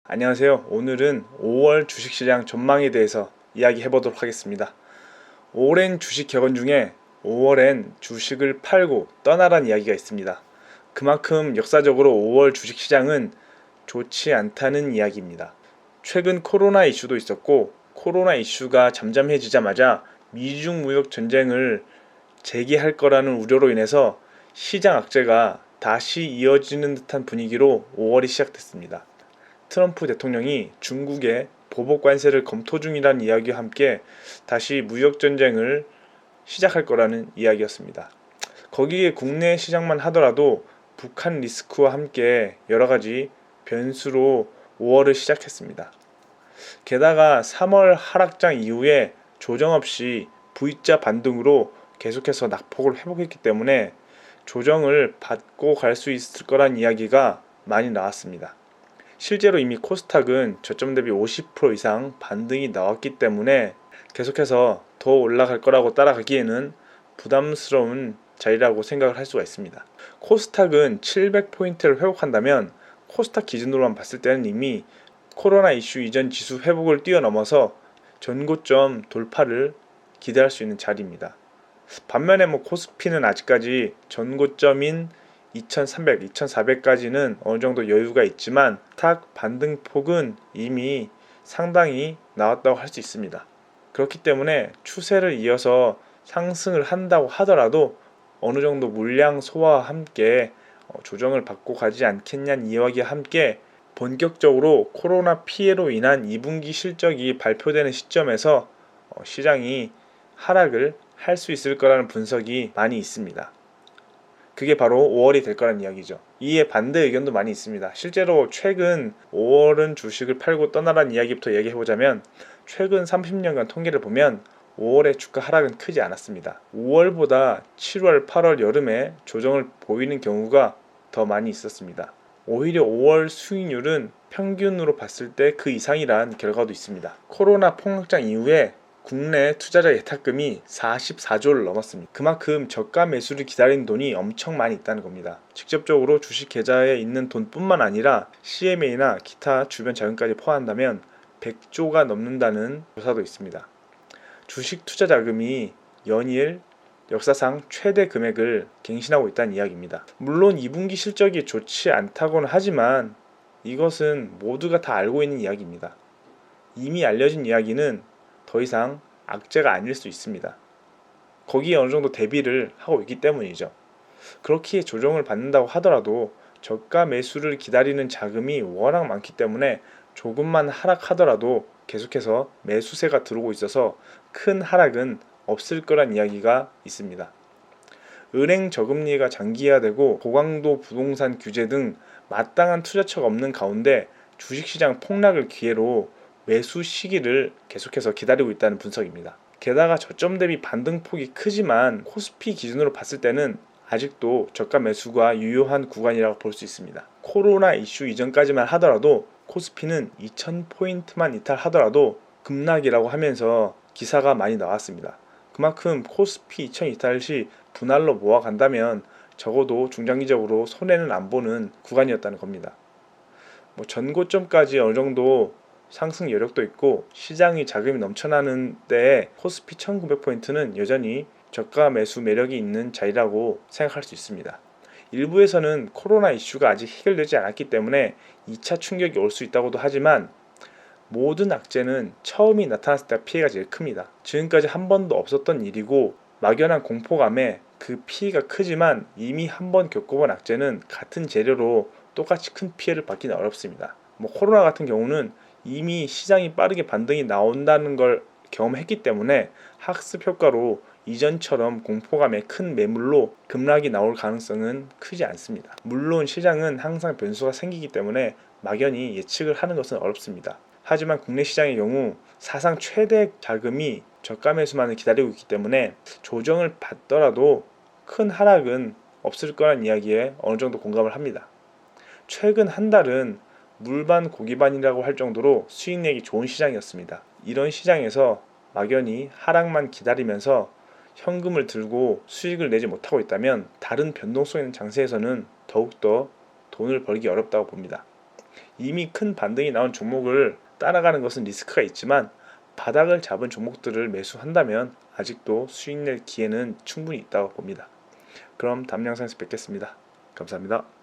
안녕하세요. 오늘은 5월 주식시장 전망에 대해서 이야기해 보도록 하겠습니다. 오랜 주식 격언 중에 5월엔 주식을 팔고 떠나란 이야기가 있습니다. 그만큼 역사적으로 5월 주식시장은 좋지 않다는 이야기입니다. 최근 코로나 이슈도 있었고, 코로나 이슈가 잠잠해지자마자 미중 무역 전쟁을 재개할 거라는 우려로 인해서 시장 악재가 다시 이어지는 듯한 분위기로 5월이 시작됐습니다. 트럼프 대통령이 중국에 보복 관세를 검토 중이라는 이야기와 함께 다시 무역 전쟁을 시작할 거라는 이야기였습니다. 거기에 국내 시장만 하더라도 북한 리스크와 함께 여러 가지 변수로 5월을 시작했습니다. 게다가 3월 하락장 이후에 조정 없이 V자 반등으로 계속해서 낙폭을 회복했기 때문에 조정을 받고 갈 수 있을 거란 이야기가 많이 나왔습니다. 실제로 이미 코스닥은 저점 대비 50% 이상 반등이 나왔기 때문에 계속해서 더 올라갈 거라고 따라가기에는 부담스러운 자리라고 생각을 할 수가 있습니다. 코스닥은 700포인트를 회복한다면 코스닥 기준으로만 봤을 때는 이미 코로나 이슈 이전 지수 회복을 뛰어넘어서 전고점 돌파를 기대할 수 있는 자리입니다. 반면에 코스피는 아직까지 전고점인 2300, 2400까지는 어느 정도 여유가 있지만 탁 반등폭은 이미 상당히 나왔다고 할 수 있습니다. 그렇기 때문에 추세를 이어서 상승을 한다고 하더라도 어느 정도 물량 소화와 함께 조정을 받고 가지 않겠냐는 이야기와 함께 본격적으로 코로나 피해로 인한 2분기 실적이 발표되는 시점에서 시장이 하락을 할 수 있을 거라는 분석이 많이 있습니다. 그게 바로 5월이 될 거라는 이야기죠. 이에 반대 의견도 많이 있습니다. 실제로 최근 5월은 주식을 팔고 떠나라는 이야기부터 얘기해보자면 최근 30년간 통계를 보면 5월의 주가 하락은 크지 않았습니다. 5월보다 7월, 8월 여름에 조정을 보이는 경우가 더 많이 있었습니다. 오히려 5월 수익률은 평균으로 봤을 때 그 이상이란 결과도 있습니다. 코로나 폭락장 이후에 국내 투자자 예탁금이 44조를 넘었습니다. 그만큼 저가 매수를 기다리는 돈이 엄청 많이 있다는 겁니다. 직접적으로 주식 계좌에 있는 돈뿐만 아니라 CMA나 기타 주변 자금까지 포함한다면 100조가 넘는다는 조사도 있습니다. 주식 투자 자금이 연일 역사상 최대 금액을 갱신하고 있다는 이야기입니다. 물론 2분기 실적이 좋지 않다고는 하지만 이것은 모두가 다 알고 있는 이야기입니다. 이미 알려진 이야기는 더 이상 악재가 아닐 수 있습니다. 거기에 어느 정도 대비를 하고 있기 때문이죠. 그렇게 조정을 받는다고 하더라도 저가 매수를 기다리는 자금이 워낙 많기 때문에 조금만 하락하더라도 계속해서 매수세가 들어오고 있어서 큰 하락은 없을 거란 이야기가 있습니다. 은행 저금리가 장기화되고 고강도 부동산 규제 등 마땅한 투자처가 없는 가운데 주식시장 폭락을 기회로 매수 시기를 계속해서 기다리고 있다는 분석입니다. 게다가 저점 대비 반등폭이 크지만 코스피 기준으로 봤을 때는 아직도 저가 매수가 유효한 구간이라고 볼 수 있습니다. 코로나 이슈 이전까지만 하더라도 코스피는 2000포인트만 이탈하더라도 급락이라고 하면서 기사가 많이 나왔습니다. 그만큼 코스피 2000 이탈 시 분할로 모아간다면 적어도 중장기적으로 손해는 안 보는 구간이었다는 겁니다. 전고점까지 어느 정도 상승 여력도 있고 시장이 자금이 넘쳐나는 때에 코스피 1900포인트는 여전히 저가 매수 매력이 있는 자리라고 생각할 수 있습니다. 일부에서는 코로나 이슈가 아직 해결되지 않았기 때문에 2차 충격이 올 수 있다고도 하지만 모든 악재는 처음이 나타났을 때 피해가 제일 큽니다. 지금까지 한 번도 없었던 일이고 막연한 공포감에 그 피해가 크지만 이미 한 번 겪어본 악재는 같은 재료로 똑같이 큰 피해를 받기는 어렵습니다. 코로나 같은 경우는 이미 시장이 빠르게 반등이 나온다는 걸 경험했기 때문에 학습 효과로 이전처럼 공포감에 큰 매물로 급락이 나올 가능성은 크지 않습니다. 물론 시장은 항상 변수가 생기기 때문에 막연히 예측을 하는 것은 어렵습니다. 하지만 국내 시장의 경우 사상 최대 자금이 저가 매수만을 기다리고 있기 때문에 조정을 받더라도 큰 하락은 없을 거란 이야기에 어느 정도 공감을 합니다. 최근 한 달은 물반 고기반이라고 할 정도로 수익내기 좋은 시장이었습니다. 이런 시장에서 막연히 하락만 기다리면서 현금을 들고 수익을 내지 못하고 있다면 다른 변동성 있는 장세에서는 더욱더 돈을 벌기 어렵다고 봅니다. 이미 큰 반등이 나온 종목을 따라가는 것은 리스크가 있지만 바닥을 잡은 종목들을 매수한다면 아직도 수익 낼 기회는 충분히 있다고 봅니다. 그럼 다음 영상에서 뵙겠습니다. 감사합니다.